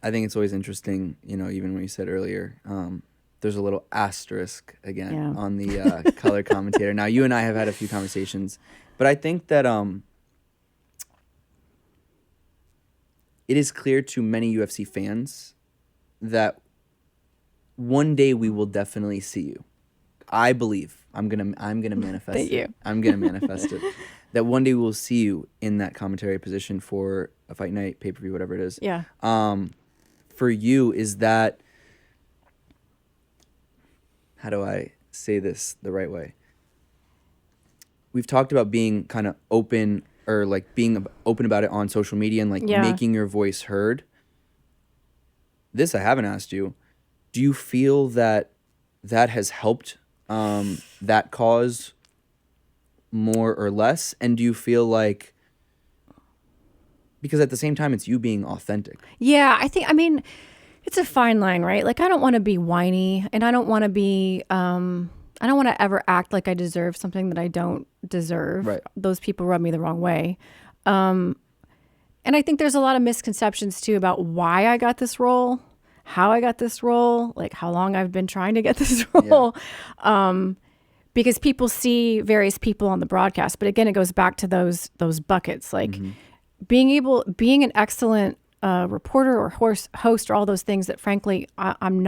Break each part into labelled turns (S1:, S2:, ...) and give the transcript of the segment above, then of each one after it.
S1: I think it's always interesting, even when you said earlier, there's a little asterisk again on the color commentator. Now, you and I have had a few conversations, but I think that it is clear to many UFC fans that one day we will definitely see you. I believe I'm gonna manifest
S2: Thank
S1: it.
S2: you.
S1: I'm gonna manifest it. That one day we'll see you in that commentary position for a fight night, pay-per-view, whatever it is.
S2: Yeah.
S1: For you, is that, how do I say this the right way? We've talked about being kind of open, or like being open about it on social media and like making your voice heard. This I haven't asked you. Do you feel that has helped that cause more or less? And do you feel like, because at the same time it's you being authentic?
S2: Yeah, I mean, it's a fine line, right? Like, I don't want to be whiny, and I don't want to be, I don't want to ever act like I deserve something that I don't deserve.
S1: Right.
S2: Those people rub me the wrong way. And I think there's a lot of misconceptions too about why I got this role, how I got this role, like how long I've been trying to get this role. Yeah. Because people see various people on the broadcast, but again, it goes back to those buckets, like being an excellent reporter or host or all those things that frankly I'm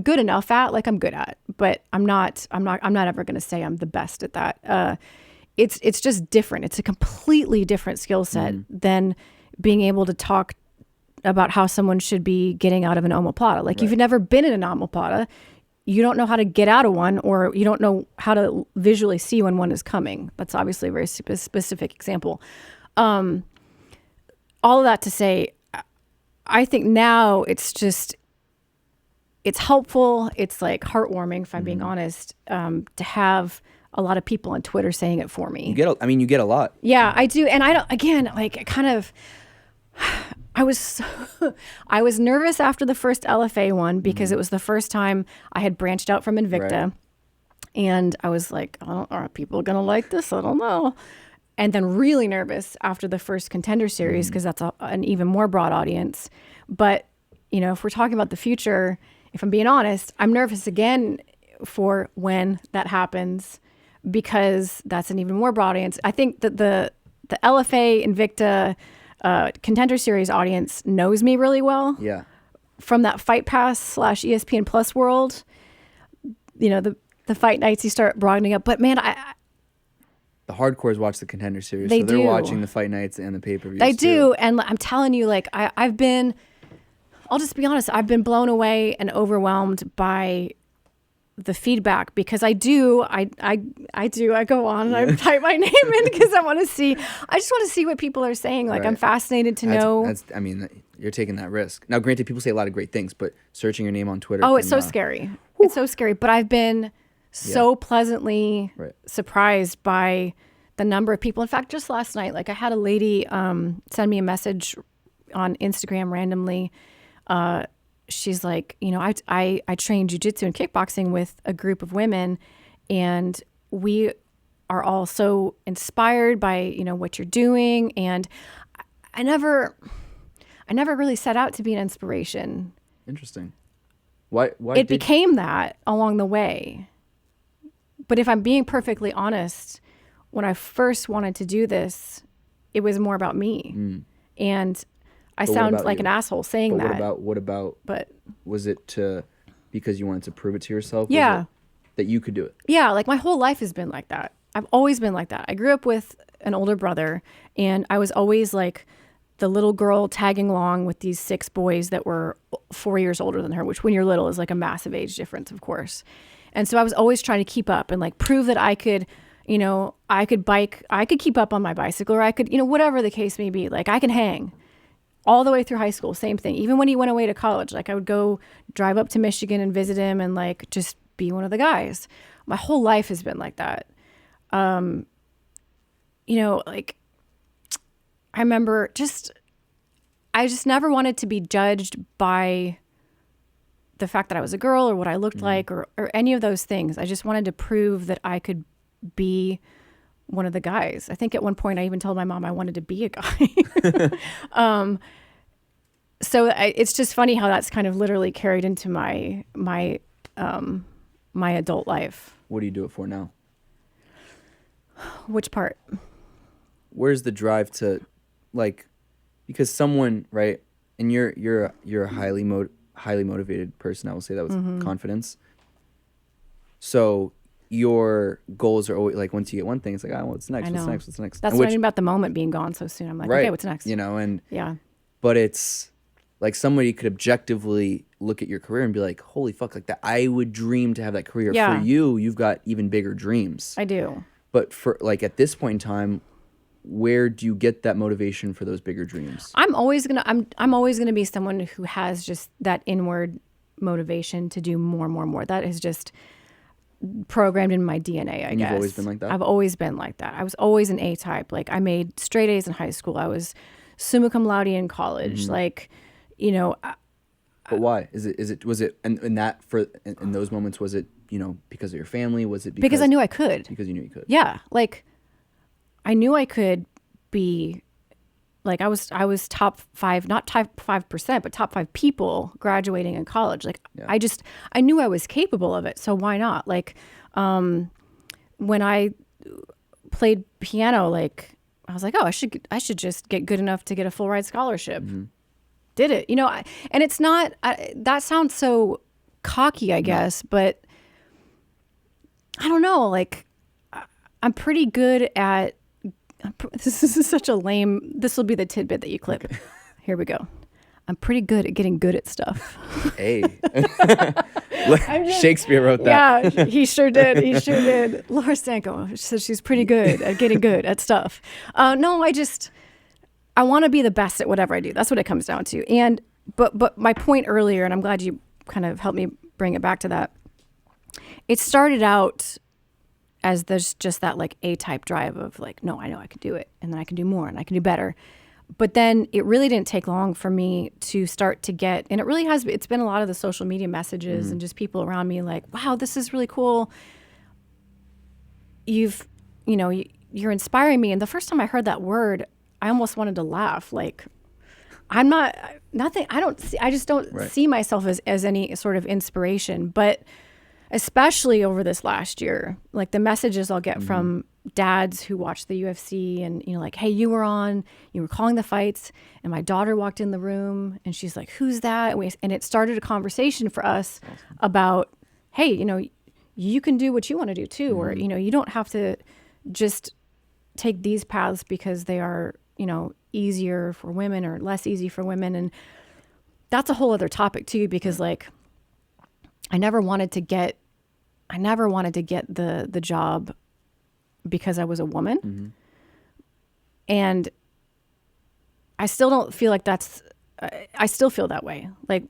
S2: good enough at, like I'm good at, but I'm not ever going to say I'm the best at that. It's just different. It's a completely different skill set than being able to talk about how someone should be getting out of an omoplata. Like, you've never been in an omoplata. You don't know how to get out of one, or you don't know how to visually see when one is coming. That's obviously a very specific example. All of that to say, I think now it's helpful. It's like heartwarming, if I'm being honest, to have a lot of people on Twitter saying it for me.
S1: You get a lot.
S2: Yeah, I do. And I don't, again, like, I was nervous after the first LFA one because it was the first time I had branched out from Invicta. Right. And I was like, are people going to like this? I don't know. And then really nervous after the first Contender Series because that's an even more broad audience. But, if we're talking about the future, if I'm being honest, I'm nervous again for when that happens because that's an even more broad audience. I think that the LFA, Invicta, Contender Series audience knows me really well.
S1: Yeah.
S2: From that Fight Pass / ESPN Plus world, the fight nights you start broadening up. But man,
S1: the hardcores watch the Contender Series,
S2: so
S1: they're watching the fight nights and the pay-per-views.
S2: They do, and I'm telling you, like I'll just be honest, I've been blown away and overwhelmed by the feedback because I go on and I type my name in because I just want to see what people are saying. Like, right. I'm fascinated to know.
S1: You're taking that risk. Now, granted, people say a lot of great things, but searching your name on Twitter.
S2: Oh, it's so scary. It's so scary. But I've been so pleasantly surprised by the number of people. In fact, just last night, like, I had a lady send me a message on Instagram randomly. She's like, I train jiu-jitsu and kickboxing with a group of women, and we are all so inspired by, what you're doing. And I never really set out to be an inspiration.
S1: Interesting. Why
S2: it became that along the way. But if I'm being perfectly honest, when I first wanted to do this, it was more about me. And I sound like an asshole saying that.
S1: What about? But was it because you wanted to prove it to yourself?
S2: Yeah,
S1: that you could do it.
S2: Yeah, like my whole life has been like that. I've always been like that. I grew up with an older brother, and I was always like the little girl tagging along with these 6 boys that were 4 years older than her, which when you're little is like a massive age difference, of course. And so I was always trying to keep up and like prove that I could, I could keep up on my bicycle, or I could, whatever the case may be. Like, I can hang. All the way through high school, same thing. Even when he went away to college, like, I would go drive up to Michigan and visit him and like just be one of the guys. My whole life has been like that. Like, I remember I just never wanted to be judged by the fact that I was a girl or what I looked like or any of those things. I just wanted to prove that I could be one of the guys. I think at one point I even told my mom I wanted to be a guy. it's just funny how that's kind of literally carried into my adult life.
S1: What do you do it for now?
S2: Which part?
S1: Where's the drive to, like, because someone, right, and you're a highly motivated person. I will say that with confidence. So your goals are always like, once you get one thing, it's like, oh, what's next? What's next? What's next?
S2: That's what I mean about the moment being gone so soon. I'm like, okay, what's next?
S1: You know, and
S2: yeah.
S1: But it's like somebody could objectively look at your career and be like, holy fuck, like that. I would dream to have that career.
S2: Yeah.
S1: For you, you've got even bigger dreams.
S2: I do.
S1: But for like at this point in time, where do you get that motivation for those bigger dreams?
S2: I'm always gonna be someone who has just that inward motivation to do more and more and more. That is just programmed in my DNA, I guess.
S1: You've always been like that?
S2: I've always been like that. I was always an A type. Like I made straight A's in high school. I was summa cum laude in college. Like, you know.
S1: But why? Was it in those moments, was it, you know, because of your family? Was it
S2: because I knew I could?
S1: Because you knew you could.
S2: Yeah. Like I knew I could be, like I was top 5, not top 5%, but top 5 people graduating in college. Like I knew I was capable of it. So why not? Like, when I played piano, like I was like, oh, I should just get good enough to get a full ride scholarship. Did it, you know, and it's not, that sounds so cocky, I guess, but I don't know. Like I'm pretty good at, this is such a lame, this will be the tidbit that you clip. Okay. Here we go. I'm pretty good at getting good at stuff.
S1: Hey. Shakespeare wrote that.
S2: Yeah, he sure did. He sure did. Laura Sanko says she's pretty good at getting good at stuff. No, I want to be the best at whatever I do. That's what it comes down to. But my point earlier, and I'm glad you kind of helped me bring it back to that. It started out as there's just that like A-type drive of like, no, I know I can do it, and then I can do more, and I can do better. But then it really didn't take long for me to start to get, and it's been a lot of the social media messages and just people around me like, wow, this is really cool. You're inspiring me. And the first time I heard that word, I almost wanted to laugh. Like, I just don't see myself as any sort of inspiration, but especially over this last year, like the messages I'll get from dads who watch the UFC and, you know, like, hey, you were calling the fights, and my daughter walked in the room and she's like, who's that? And it started a conversation for us about, hey, you know, you can do what you want to do too. Or, you know, you don't have to just take these paths because they are, you know, easier for women or less easy for women. And that's a whole other topic too, because like, I never wanted to get the job because I was a woman. And I still don't feel like I still feel that way. Like,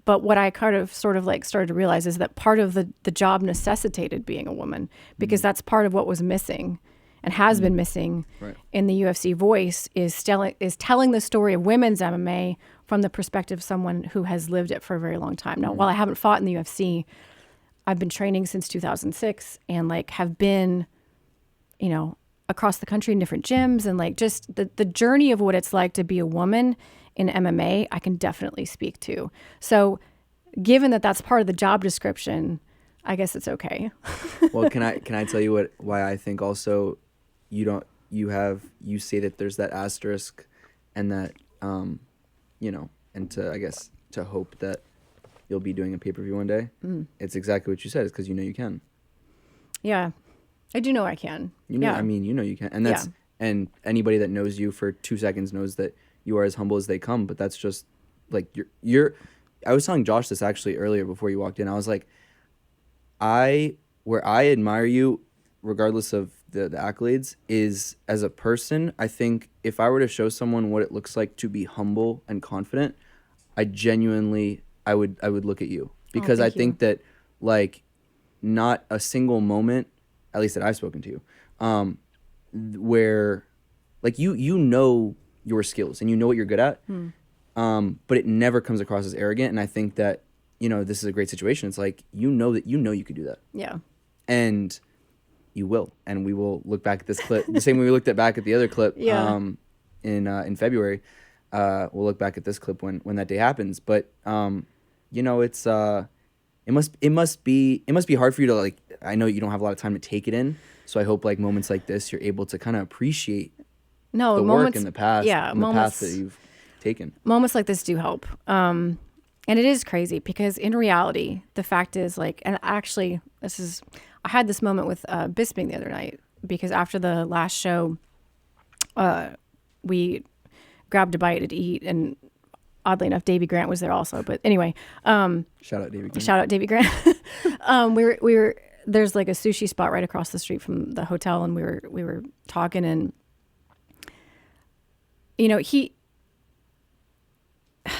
S2: but what I kind of sort of like started to realize is that part of the job necessitated being a woman, because that's part of what was missing and has been missing in the UFC voice is telling the story of women's MMA from the perspective of someone who has lived it for a very long time. Now, while I haven't fought in the UFC, I've been training since 2006 and like have been, you know, across the country in different gyms, and like just the journey of what it's like to be a woman in MMA, I can definitely speak to. So given that that's part of the job description, I guess it's okay.
S1: Well, can I tell you why I think also you say that there's that asterisk and that, you know, and to hope that you'll be doing a pay-per-view one day. It's exactly what you said. It's because you know you can.
S2: Yeah, I do know I can.
S1: You know, I mean, you know you can, and that's and anybody that knows you for 2 seconds knows that you are as humble as they come. But that's just like you're. I was telling Josh this actually earlier before you walked in. I was like, where I admire you, regardless of the accolades, is as a person. I think if I were to show someone what it looks like to be humble and confident, I would look at you, because I think that like not a single moment, at least that I've spoken to you, where like you know your skills and you know what you're good at, but it never comes across as arrogant. And I think that, you know, this is a great situation. It's like, you know you could do that.
S2: Yeah.
S1: And you will. And we will look back at this clip the same way we looked back at the other clip in February. we'll look back at this clip when that day happens. But you know, it must be hard for you to, like, I know you don't have a lot of time to take it in. So I hope like moments like this, you're able to kind of appreciate the work in the past, and the path that you've taken. Moments
S2: like this do help. And it is crazy because in reality, the fact is, like, and actually I had this moment with Bisping the other night, because after the last show, we grabbed a bite to eat, and oddly enough, Davey Grant was there also. But anyway,
S1: shout out Davey Grant.
S2: Shout out Davey Grant. we were there's like a sushi spot right across the street from the hotel, and we were talking, and you know,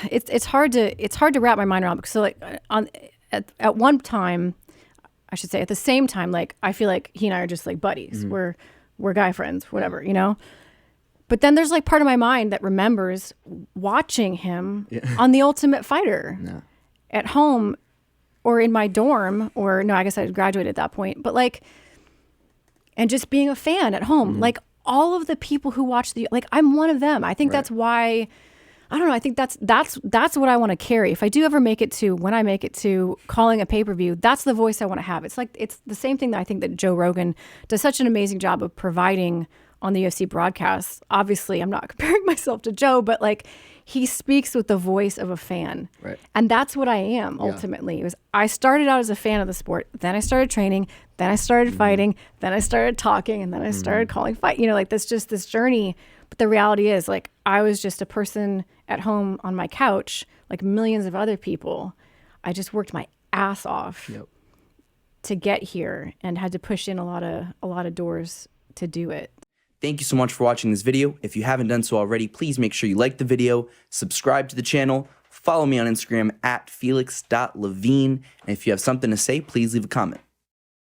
S2: it's hard to wrap my mind around, because so like at one time, I should say at the same time, like I feel like he and I are just like buddies. Mm-hmm. We're guy friends, whatever, you know. But then there's like part of my mind that remembers watching him on The Ultimate Fighter at home or in my dorm, or no, I guess I had graduated at that point. But like, and just being a fan at home, mm-hmm. like all of the people who watch like I'm one of them. I think that's why, I don't know. I think that's what I want to carry. If I do ever make it to, when I make it to calling a pay-per-view, that's the voice I want to have. It's like, it's the same thing that I think that Joe Rogan does such an amazing job of providing on the UFC broadcasts. Obviously, I'm not comparing myself to Joe, but like he speaks with the voice of a fan.
S1: Right.
S2: And that's what I am ultimately. I started out as a fan of the sport, then I started training, then I started fighting, then I started talking, and then I started calling fight. You know, like that's just this journey. But the reality is, like, I was just a person at home on my couch, like millions of other people. I just worked my ass off to get here, and had to push in a lot of doors to do it.
S1: Thank you so much for watching this video. If you haven't done so already, please make sure you like the video, subscribe to the channel, follow me on Instagram at felix.levine, and if you have something to say, please leave a comment.